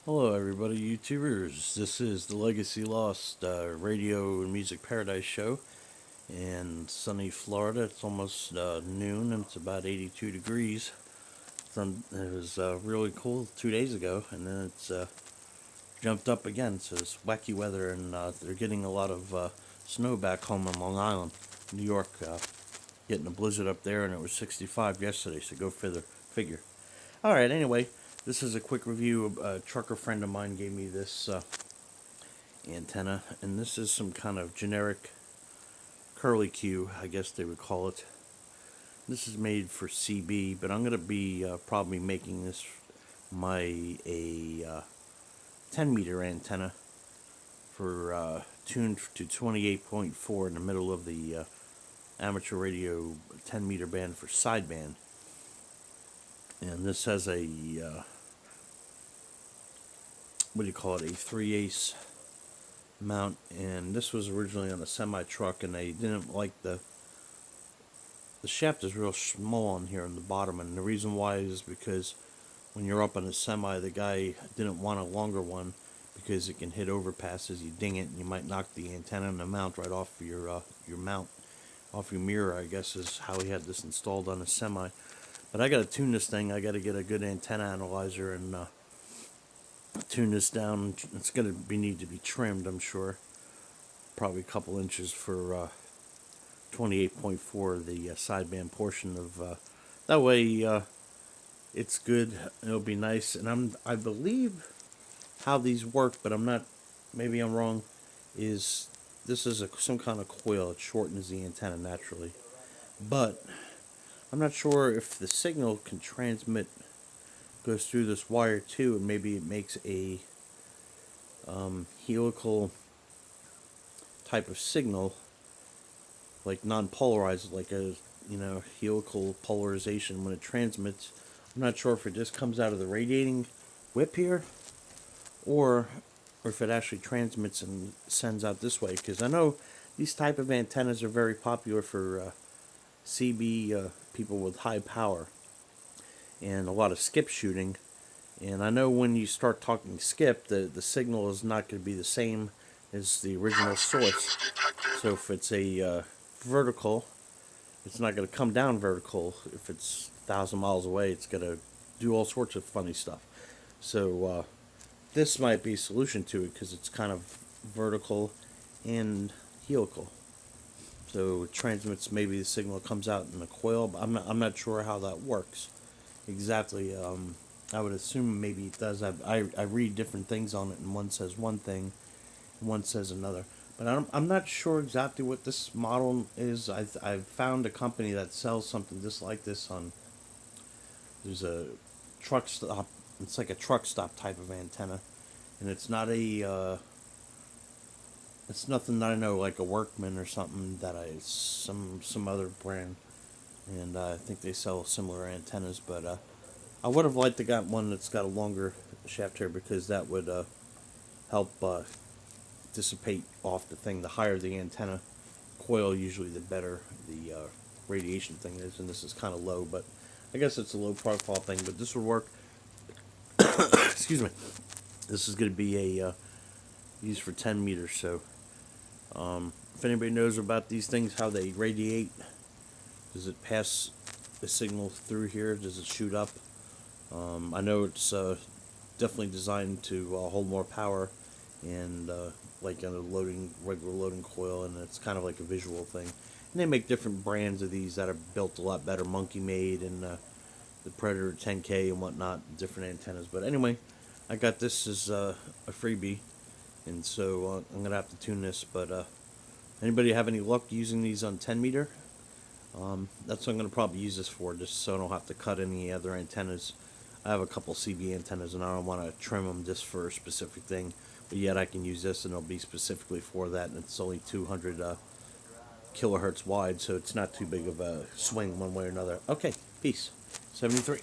Hello, everybody, YouTubers. This is the Legacy Lost radio and music paradise show in sunny Florida. It's almost noon and it's about 82 degrees. It was really cool 2 days ago, and then it's jumped up again. So it's wacky weather, and they're getting a lot of snow back home on Long Island, New York. Getting a blizzard up there, and it was 65 yesterday. So go figure. All right. Anyway, this is a quick review. A trucker friend of mine gave me this antenna, and this is some kind of generic curly Q, I guess they would call it. This is made for CB, but I'm going to be probably making this a 10 meter antenna for tuned to 28.4 in the middle of the amateur radio 10 meter band for sideband. And this has a what do you call it, a 3/8 mount, and this was originally on a semi truck, and they didn't like the shaft is real small on here on the bottom, and the reason why is because when you're up on a semi, the guy didn't want a longer one because it can hit overpasses. You ding it and you might knock the antenna and the mount right off your mount, off your mirror, I guess is how he had this installed on a semi. But I got to tune this thing. I got to get a good antenna analyzer and tune this down. It's going to need to be trimmed, I'm sure. Probably a couple inches for 28.4, the sideband portion of. That way, it's good. It'll be nice. And I believe how these work, but I'm not. Maybe I'm wrong. Is this is some kind of coil? It shortens the antenna naturally, but I'm not sure if the signal can transmit, goes through this wire too, and maybe it makes a helical type of signal, like non-polarized, like a helical polarization when it transmits. I'm not sure if it just comes out of the radiating whip here, or if it actually transmits and sends out this way. Because I know these type of antennas are very popular for CB people with high power and a lot of skip shooting. And I know when you start talking skip, the signal is not going to be the same as the original source. So if it's a vertical, it's not going to come down vertical. If it's 1,000 miles away, it's going to do all sorts of funny stuff. So this might be a solution to it because it's kind of vertical and helical. So it transmits, maybe the signal comes out in a coil, but I'm not sure how that works exactly. I would assume maybe it does. I read different things on it, and one says one thing, and one says another. But I'm not sure exactly what this model is. I've found a company that sells something just like this on. There's a truck stop. It's like a truck stop type of antenna, and it's not a. It's nothing that I know, like a Workman or something that some other brand, and I think they sell similar antennas. But I would have liked to got one that's got a longer shaft here because that would help dissipate off the thing. The higher the antenna coil, usually the better the radiation thing is, and this is kind of low, but I guess it's a low profile thing. But this will work. Excuse me. This is going to be a used for 10 meters. So if anybody knows about these things, how they radiate, does it pass the signal through here? Does it shoot up? I know it's definitely designed to hold more power, and like on a regular loading coil, and it's kind of like a visual thing. And they make different brands of these that are built a lot better, Monkey Made and the Predator 10K and whatnot, different antennas. But anyway, I got this as a freebie, and so I'm gonna have to tune this. But anybody have any luck using these on 10 meter? That's what I'm gonna probably use this for, just so I don't have to cut any other antennas. I have a couple CB antennas, and I don't want to trim them just for a specific thing. But yet I can use this, and it'll be specifically for that. And it's only 200 kilohertz wide, so it's not too big of a swing one way or another. Okay, peace. 73.